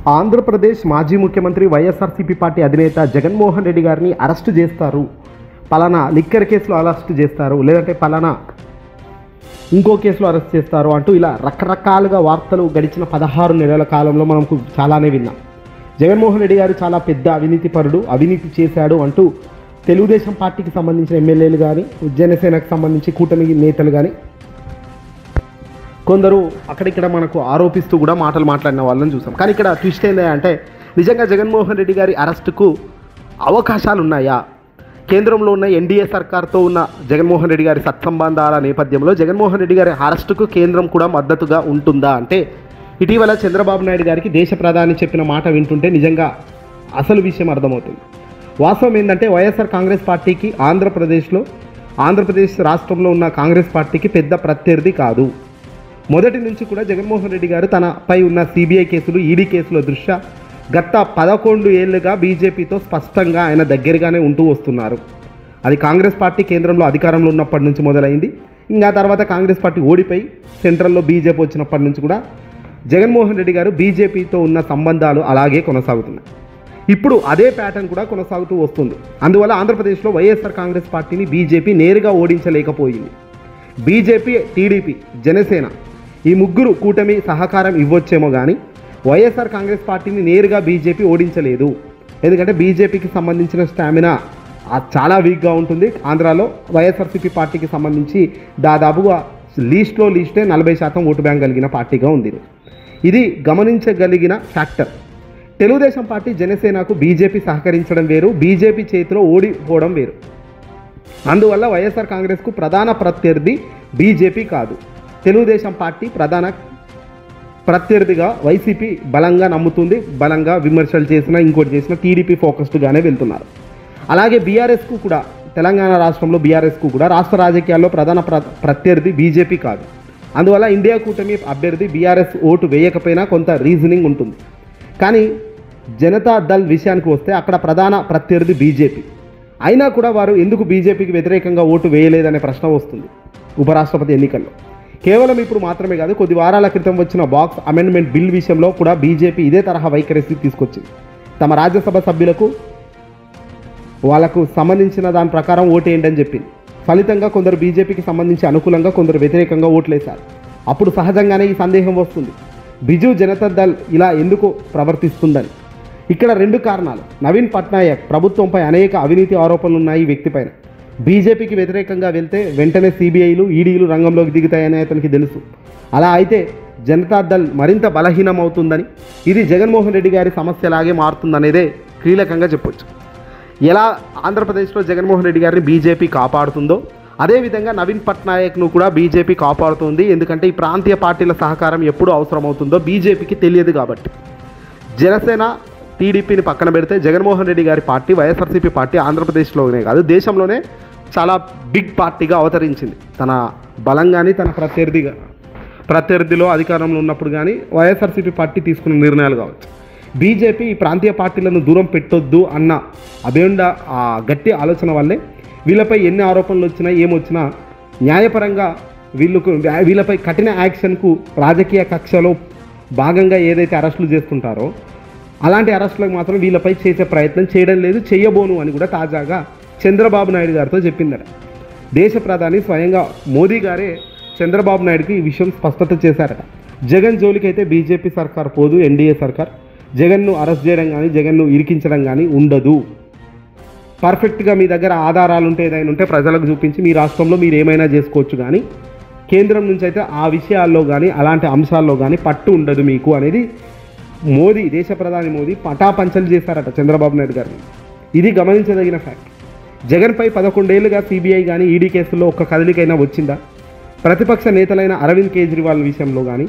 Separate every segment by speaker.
Speaker 1: ఆంధ్రప్రదేశ్ మాజీ ముఖ్యమంత్రి వైఎస్ఆర్సీపీ పార్టీ అధినేత జగన్మోహన్ రెడ్డి గారిని అరెస్టు చేస్తారు, పలానా లిక్కర్ కేసులో అరెస్టు చేస్తారు, లేదంటే పలానా ఇంకో కేసులో అరెస్ట్ చేస్తారు అంటూ ఇలా రకరకాలుగా వార్తలు గడిచిన 16 నెలల కాలంలో మనకు చాలానే విన్నాం. జగన్మోహన్ రెడ్డి గారు చాలా పెద్ద అవినీతిపరుడు, అవినీతి చేశాడు అంటూ తెలుగుదేశం పార్టీకి సంబంధించిన ఎమ్మెల్యేలు కానీ, జనసేనకు సంబంధించి కూటమి నేతలు కానీ కొందరు అక్కడిక్కడ మనకు ఆరోపిస్తూ కూడా మాటలు మాట్లాడిన వాళ్ళని చూసాం. కానీ ఇక్కడ ట్విస్ట్ ఏంటంటే నిజంగా జగన్మోహన్ రెడ్డి గారి అరెస్టుకు అవకాశాలు ఉన్నాయా? కేంద్రంలో ఉన్న ఎన్డీఏ సర్కార్తో ఉన్న జగన్మోహన్ రెడ్డి గారి సత్సంబంధాల నేపథ్యంలో జగన్మోహన్ రెడ్డి గారి అరెస్టుకు కేంద్రం కూడా మద్దతుగా ఉంటుందా అంటే, ఇటీవల చంద్రబాబు నాయుడు గారికి దేశ ప్రధాని చెప్పిన మాట వింటుంటే నిజంగా అసలు విషయం అర్థమవుతుంది. వాస్తవం ఏంటంటే వైఎస్ఆర్ కాంగ్రెస్ పార్టీకి ఆంధ్రప్రదేశ్ రాష్ట్రంలో ఉన్న కాంగ్రెస్ పార్టీకి పెద్ద ప్రత్యర్థి కాదు. మొదటి నుంచి కూడా జగన్మోహన్ రెడ్డి గారు తనపై ఉన్న సిబిఐ కేసులు, ఈడీ కేసుల దృష్ట్యా గత 11 ఏళ్లుగా బీజేపీతో స్పష్టంగా ఆయన దగ్గరగానే ఉంటూ వస్తున్నారు. అది కాంగ్రెస్ పార్టీ కేంద్రంలో అధికారంలో ఉన్నప్పటి నుంచి మొదలైంది. ఇంకా తర్వాత కాంగ్రెస్ పార్టీ ఓడిపోయి సెంట్రల్లో బీజేపీ వచ్చినప్పటి నుంచి కూడా జగన్మోహన్ రెడ్డి గారు బీజేపీతో ఉన్న సంబంధాలు అలాగే కొనసాగుతున్నాయి. ఇప్పుడు అదే ప్యాటర్న్ కూడా కొనసాగుతూ వస్తుంది. అందువల్ల ఆంధ్రప్రదేశ్లో వైఎస్ఆర్ కాంగ్రెస్ పార్టీని బీజేపీ నేరుగా ఓడించలేకపోయింది. బీజేపీ, టీడీపీ, జనసేన ఈ ముగ్గురు కూటమి సహకారం ఇవ్వచ్చేమో కానీ వైఎస్ఆర్ కాంగ్రెస్ పార్టీని నేరుగా బీజేపీ ఓడించలేదు. ఎందుకంటే బీజేపీకి సంబంధించిన స్టామినా చాలా వీక్గా ఉంటుంది. ఆంధ్రాలో వైఎస్ఆర్సీపీ పార్టీకి సంబంధించి దాదాపుగా లీస్టే 40% ఓటు బ్యాంక్ కలిగిన పార్టీగా ఉంది. ఇది గమనించగలిగిన ఫ్యాక్టర్. తెలుగుదేశం పార్టీ, జనసేనకు బీజేపీ సహకరించడం వేరు, బీజేపీ చేతిలో ఓడిపోవడం వేరు. అందువల్ల వైఎస్ఆర్ కాంగ్రెస్కు ప్రధాన ప్రత్యర్థి బీజేపీ కాదు, తెలుగుదేశం పార్టీ ప్రధాన ప్రత్యర్థిగా వైసీపీ బలంగా నమ్ముతుంది. బలంగా విమర్శలు చేసినా ఇంకోటి చేసినా టీడీపీ ఫోకస్డ్గానే వెళ్తున్నారు. అలాగే బీఆర్ఎస్కు కూడా, తెలంగాణ రాష్ట్రంలో బీఆర్ఎస్కు కూడా రాష్ట్ర రాజకీయాల్లో ప్రధాన ప్రత్యర్థి బీజేపీ కాదు. అందువల్ల ఇండియా కూటమి అభ్యర్థి బీఆర్ఎస్ ఓటు వేయకపోయినా కొంత రీజనింగ్ ఉంటుంది. కానీ జనతా దళ్ విషయానికి వస్తే అక్కడ ప్రధాన ప్రత్యర్థి బీజేపీ. అయినా కూడా వారు ఎందుకు బీజేపీకి వ్యతిరేకంగా ఓటు వేయలేదనే ప్రశ్న వస్తుంది ఉపరాష్ట్రపతి ఎన్నికల్లో. కేవలం ఇప్పుడు మాత్రమే కాదు, కొద్ది వారాల క్రితం వచ్చిన బాక్స్ అమెండ్మెంట్ బిల్ విషయంలో కూడా బీజేపీ ఇదే తరహా వైఖరి తీసుకొచ్చింది. తమ రాజ్యసభ సభ్యులకు వాళ్లకు సంబంధించిన దాని ప్రకారం ఓటేయండి అని చెప్పింది. ఫలితంగా కొందరు బీజేపీకి సంబంధించి అనుకూలంగా, కొందరు వ్యతిరేకంగా ఓట్లేశారు. అప్పుడు సహజంగానే ఈ సందేహం వస్తుంది, బిజు జనతా దళ్ ఇలా ఎందుకు ప్రవర్తిస్తుందని. ఇక్కడ 2 కారణాలు. నవీన్ పట్నాయక్ ప్రభుత్వంపై అనేక అవినీతి ఆరోపణలు ఉన్నాయి ఈ వ్యక్తిపైన. బీజేపీకి వ్యతిరేకంగా వెళ్తే వెంటనే సిబిఐలు, ఈడీలు రంగంలోకి దిగుతాయని అతనికి తెలుసు. అలా అయితే జనతాదళ్ మరింత బలహీనమవుతుందని, ఇది జగన్మోహన్ రెడ్డి గారి సమస్యలాగే మారుతుందనేదే కీలకంగా చెప్పొచ్చు. ఎలా ఆంధ్రప్రదేశ్లో జగన్మోహన్ రెడ్డి గారిని బీజేపీ కాపాడుతుందో అదేవిధంగా నవీన్ పట్నాయక్ను కూడా బీజేపీ కాపాడుతుంది. ఎందుకంటే ఈ ప్రాంతీయ పార్టీల సహకారం ఎప్పుడు అవసరమవుతుందో బీజేపీకి తెలియదు కాబట్టి. జనసేన, టీడీపీని పక్కన పెడితే జగన్మోహన్ రెడ్డి గారి పార్టీ, వైఎస్ఆర్సీపీ పార్టీ ఆంధ్రప్రదేశ్లోనే కాదు దేశంలోనే చాలా బిగ్ పార్టీగా అవతరించింది. తన బలంగాని, తన ప్రత్యర్థిలో అధికారంలో ఉన్నప్పుడు కానీ వైఎస్ఆర్సీపీ పార్టీ తీసుకున్న నిర్ణయాలు కావచ్చు. బీజేపీ ఈ ప్రాంతీయ పార్టీలను దూరం పెట్టొద్దు అన్న గట్టి ఆలోచన వల్లే వీళ్ళపై ఎన్ని ఆరోపణలు వచ్చినా ఏమొచ్చినా న్యాయపరంగా వీళ్ళపై కఠిన యాక్షన్కు రాజకీయ కక్షలో భాగంగా ఏదైతే అరెస్టులు చేస్తుంటారో అలాంటి అరెస్టులకు మాత్రం వీళ్ళపై చేసే ప్రయత్నం చేయడం లేదు, చెయ్యబోను అని కూడా తాజాగా చంద్రబాబు నాయుడు గారితో చెప్పిందట. దేశ ప్రధాని స్వయంగా మోదీ గారే చంద్రబాబు నాయుడుకి ఈ విషయం స్పష్టత చేశారట. జగన్ జోలికైతే బీజేపీ సర్కార్ పోదు, ఎన్డీఏ సర్కార్ జగన్ను అరెస్ట్ చేయడం కానీ, జగన్ను ఇరికించడం కానీ ఉండదు. పర్ఫెక్ట్గా మీ దగ్గర ఆధారాలు ఉంటే, ఏదైనా ఉంటే ప్రజలకు చూపించి మీ రాష్ట్రంలో మీరు ఏమైనా చేసుకోవచ్చు. కానీ కేంద్రం నుంచి అయితే ఆ విషయాల్లో కానీ, అలాంటి అంశాల్లో కానీ పట్టు ఉండదు మీకు అనేది దేశ ప్రధాని మోదీ పటాపంచలు చేశారట చంద్రబాబు నాయుడు గారిని. ఇది గమనించదగిన ఫ్యాక్ట్. జగన్పై 11 ఏళ్లుగా సిబిఐ కానీ, ఈడీ కేసుల్లో ఒక్క కదలికైనా వచ్చిందా? ప్రతిపక్ష నేతలైన అరవింద్ కేజ్రీవాల్ విషయంలో కానీ,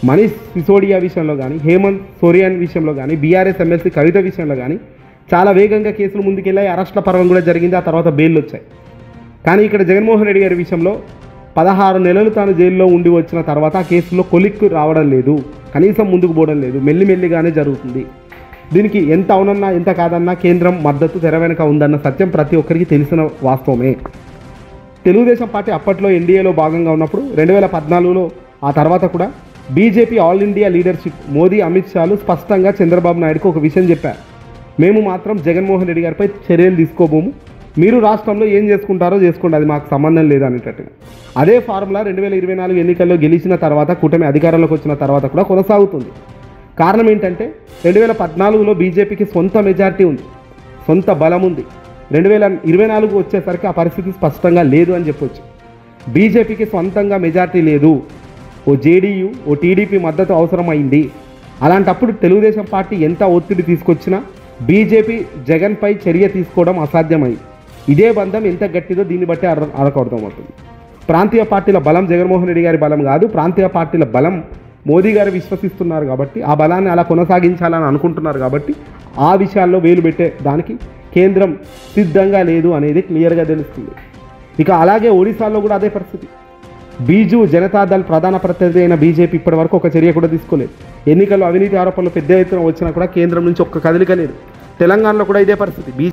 Speaker 1: మనీష్ సిసోడియా విషయంలో కానీ, హేమంత్ సోరెన్ విషయంలో కానీ, బీఆర్ఎస్ ఎమ్మెల్సీ కవిత విషయంలో కానీ చాలా వేగంగా కేసులు ముందుకెళ్ళాయి. అరెస్టుల పర్వం కూడా జరిగింది. ఆ తర్వాత బెయిల్ వచ్చాయి. కానీ ఇక్కడ జగన్మోహన్ రెడ్డి గారి విషయంలో 16 నెలలు తాను జైల్లో ఉండి వచ్చిన తర్వాత ఆ కేసులో కొలిక్కు రావడం లేదు, కనీసం ముందుకు పోవడం లేదు, మెల్లిమెల్లిగానే జరుగుతుంది. దీనికి ఎంత అవునన్నా ఎంత కాదన్నా కేంద్రం మద్దతు తెర వెనుక ఉందన్న సత్యం ప్రతి ఒక్కరికి తెలిసిన వాస్తవమే. తెలుగుదేశం పార్టీ అప్పట్లో ఎన్డీఏలో భాగంగా ఉన్నప్పుడు 2014లో, ఆ తర్వాత కూడా BJP all India leadership Modi Amit షాలు స్పష్టంగా చంద్రబాబు నాయుడుకు ఒక విషయం చెప్పారు. మేము మాత్రం జగన్మోహన్ రెడ్డి గారిపై చర్యలు తీసుకోబోము, మీరు రాష్ట్రంలో ఏం చేసుకుంటారో చేసుకోండి, అది మాకు సంబంధం లేదు అనేటట్టుగా. అదే ఫార్ములా 2024 ఎన్నికల్లో గెలిచిన తర్వాత కూటమి అధికారంలోకి వచ్చిన తర్వాత కూడా కొనసాగుతుంది. కారణం ఏంటంటే 2014లో బీజేపీకి సొంత మెజారిటీ ఉంది, సొంత బలం ఉంది. 2024 వచ్చేసరికి ఆ పరిస్థితి స్పష్టంగా లేదు అని చెప్పొచ్చు. బీజేపీకి సొంతంగా మెజారిటీ లేదు, ఓ జేడీయూ ఓ టీడీపీ మద్దతు అవసరమైంది. అలాంటప్పుడు తెలుగుదేశం పార్టీ ఎంత ఒత్తిడి తీసుకొచ్చినా బీజేపీ జగన్పై చర్య తీసుకోవడం అసాధ్యమైంది. ఇదే బంధం ఎంత గట్టిదో దీన్ని బట్టి అర్థమవుతుంది. ప్రాంతీయ పార్టీల బలం జగన్మోహన్ రెడ్డి గారి బలం కాదు, ప్రాంతీయ పార్టీల బలం మోదీ గారు విశ్వసిస్తున్నారు కాబట్టి, ఆ బలాన్ని అలా కొనసాగించాలని అనుకుంటున్నారు కాబట్టి ఆ విషయాల్లో వేలు పెట్టే దానికి కేంద్రం సిద్ధంగా లేదు అనేది క్లియర్గా తెలుస్తుంది. ఇక అలాగే ఒడిశాలో కూడా అదే పరిస్థితి. బీజు జనతాదళ్ ప్రధాన ప్రత్యర్థి అయిన బీజేపీ ఇప్పటి వరకు ఒక చర్య కూడా తీసుకోలేదు. ఎన్నికల్లో అవినీతి ఆరోపణలు పెద్ద ఎత్తున వచ్చినా కూడా కేంద్రం నుంచి ఒక్క కదలిక లేదు. తెలంగాణలో కూడా ఇదే పరిస్థితి.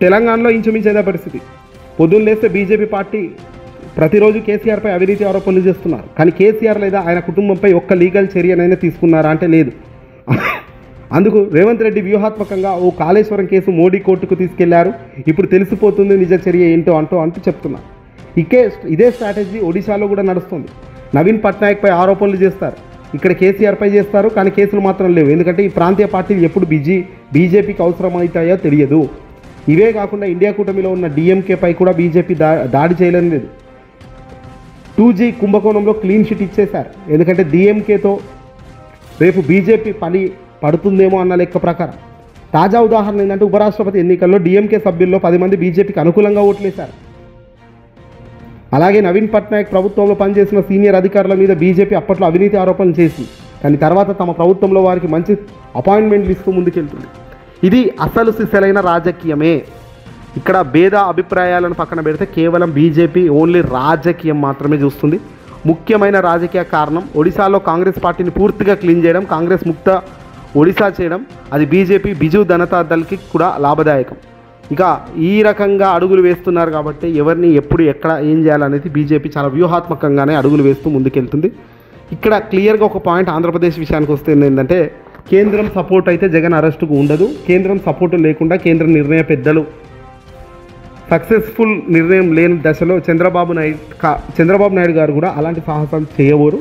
Speaker 1: తెలంగాణలో ఇంచుమించు ఇదే పరిస్థితి. పొద్దున్న లేస్తే బీజేపీ పార్టీ ప్రతిరోజు కేసీఆర్పై అవినీతి ఆరోపణలు చేస్తున్నారు. కానీ కేసీఆర్ లేదా ఆయన కుటుంబంపై ఒక్క లీగల్ చర్యనైనా తీసుకున్నారా అంటే లేదు. అందుకు రేవంత్ రెడ్డి వ్యూహాత్మకంగా ఓ కాళేశ్వరం కేసు మోడీ కోర్టుకు తీసుకెళ్లారు, ఇప్పుడు తెలిసిపోతుంది నిజ చర్య ఏంటో అంటూ చెప్తున్నారు. ఇదే స్ట్రాటజీ ఒడిశాలో కూడా నడుస్తుంది. నవీన్ పట్నాయక్పై ఆరోపణలు చేస్తారు, ఇక్కడ కేసీఆర్పై చేస్తారు, కానీ కేసులు మాత్రం లేవు. ఎందుకంటే ఈ ప్రాంతీయ పార్టీలు ఎప్పుడు బీజేపీకి అవసరమవుతాయో తెలియదు. ఇవే కాకుండా ఇండియా కూటమిలో ఉన్న డిఎంకేపై కూడా బీజేపీ దాడి చేయలేని లేదు. 2G కుంభకోణంలో క్లీన్ చిట్ ఇచ్చేశారు. ఎందుకంటే డిఎంకేతో రేపు బీజేపీ పని పడుతుందేమో అన్న లెక్క ప్రకారం. తాజా ఉదాహరణ ఏంటంటే ఉపరాష్ట్రపతి ఎన్నికల్లో డిఎంకే సభ్యుల్లో 10 మంది బీజేపీకి అనుకూలంగా ఓట్లేశారు. అలాగే నవీన్ పట్నాయక్ ప్రభుత్వంలో పనిచేసిన సీనియర్ అధికారుల మీద బీజేపీ అప్పట్లో అవినీతి ఆరోపణలు చేసింది, కానీ తర్వాత తమ ప్రభుత్వంలో వారికి మంచి అపాయింట్మెంట్లు ఇస్తూ ముందుకెళ్తుంది. ఇది అసలు సిసలైన రాజకీయమే. ఇక్కడ భేద అభిప్రాయాలను పక్కన పెడితే కేవలం బీజేపీ ఓన్లీ రాజకీయం మాత్రమే చూస్తుంది. ముఖ్యమైన రాజకీయ కారణం ఒడిశాలో కాంగ్రెస్ పార్టీని పూర్తిగా క్లీన్ చేయడం, కాంగ్రెస్ ముక్త ఒడిశా చేయడం. అది బీజేపీ బిజు జనతా దళ్కి కూడా లాభదాయకం. ఇక ఈ రకంగా అడుగులు వేస్తున్నారు కాబట్టి ఎవరిని ఎప్పుడు ఎక్కడ ఏం చేయాలనేది బీజేపీ చాలా వ్యూహాత్మకంగానే అడుగులు వేస్తూ ముందుకెళ్తుంది. ఇక్కడ క్లియర్గా ఒక పాయింట్ ఆంధ్రప్రదేశ్ విషయానికి వస్తే ఏంటంటే కేంద్రం సపోర్ట్ అయితే జగన్ అరెస్టుకు ఉండదు. కేంద్రం సపోర్టు లేకుండా కేంద్ర నిర్ణయ పెద్దలు సక్సెస్ఫుల్ నిర్ణయం లేని దశలో చంద్రబాబు నాయుడు గారు కూడా అలాంటి సాహసాలు చేయబోరు.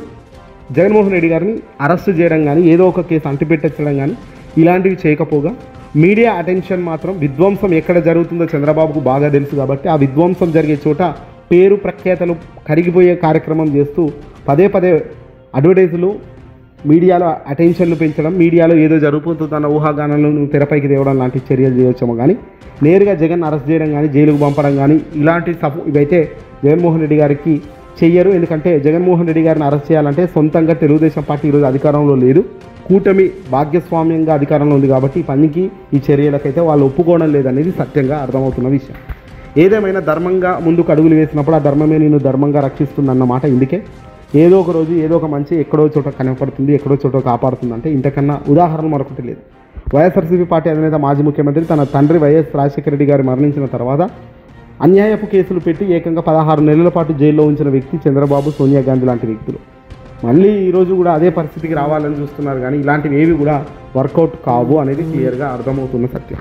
Speaker 1: జగన్మోహన్ రెడ్డి గారిని అరెస్టు చేయడం కానీ ఏదో ఒక కేసు అంటిపెట్టడం కానీ ఇలాంటివి చేయకపోగా మీడియా అటెన్షన్ మాత్రం విధ్వంసం ఎక్కడ జరుగుతుందో చంద్రబాబుకు బాగా తెలుసు కాబట్టి ఆ విధ్వంసం జరిగే చోట పేరు ప్రఖ్యాతలు కరిగిపోయే కార్యక్రమం చేస్తూ పదే అడ్వర్టైజులు మీడియాలో అటెన్షన్లు పెంచడం, మీడియాలో ఏదో జరుగుతుందన్న ఊహాగానాలను తెరపైకి తేవడం లాంటి చర్యలు చేయవచ్చేమో కానీ నేరుగా జగన్ అరెస్ట్ చేయడం కానీ జైలుకు పంపడం కానీ ఇలాంటి ఇవైతే జగన్మోహన్ రెడ్డి గారికి చెయ్యరు. ఎందుకంటే జగన్మోహన్ రెడ్డి గారిని అరెస్ట్ చేయాలంటే సొంతంగా తెలుగుదేశం పార్టీ ఈరోజు అధికారంలో లేదు, కూటమి భాగ్యస్వామ్యంగా అధికారంలో ఉంది కాబట్టి ఈ పనికి ఈ చర్యలకైతే వాళ్ళు ఒప్పుకోవడం లేదనేది సత్యంగా అర్థమవుతున్న విషయం. ఏదేమైనా ధర్మంగా ముందుకు అడుగులు వేసినప్పుడు ఆ ధర్మమే నేను ధర్మంగా రక్షిస్తుందన్నమాట. ఇందుకే ఏదో ఒక రోజు ఏదో ఒక మంచి ఎక్కడో చోట కనపడుతుంది, ఎక్కడో చోట కాపాడుతుంది అంటే ఇంతకన్నా ఉదాహరణ మరొకటి లేదు. వైఎస్ఆర్సీపీ పార్టీ అధినేత మాజీ ముఖ్యమంత్రి తన తండ్రి వైఎస్ రాజశేఖర రెడ్డి గారు మరణించిన తర్వాత అన్యాయపు కేసులు పెట్టి ఏకంగా 16 నెలల పాటు జైల్లో ఉంచిన వ్యక్తి చంద్రబాబు, సోనియా గాంధీ లాంటి వ్యక్తులు మళ్ళీ ఈరోజు కూడా అదే పరిస్థితికి రావాలని చూస్తున్నారు. కానీ ఇలాంటివి ఏవి కూడా వర్కౌట్ కావు అనేది క్లియర్గా అర్థమవుతున్న సత్యం.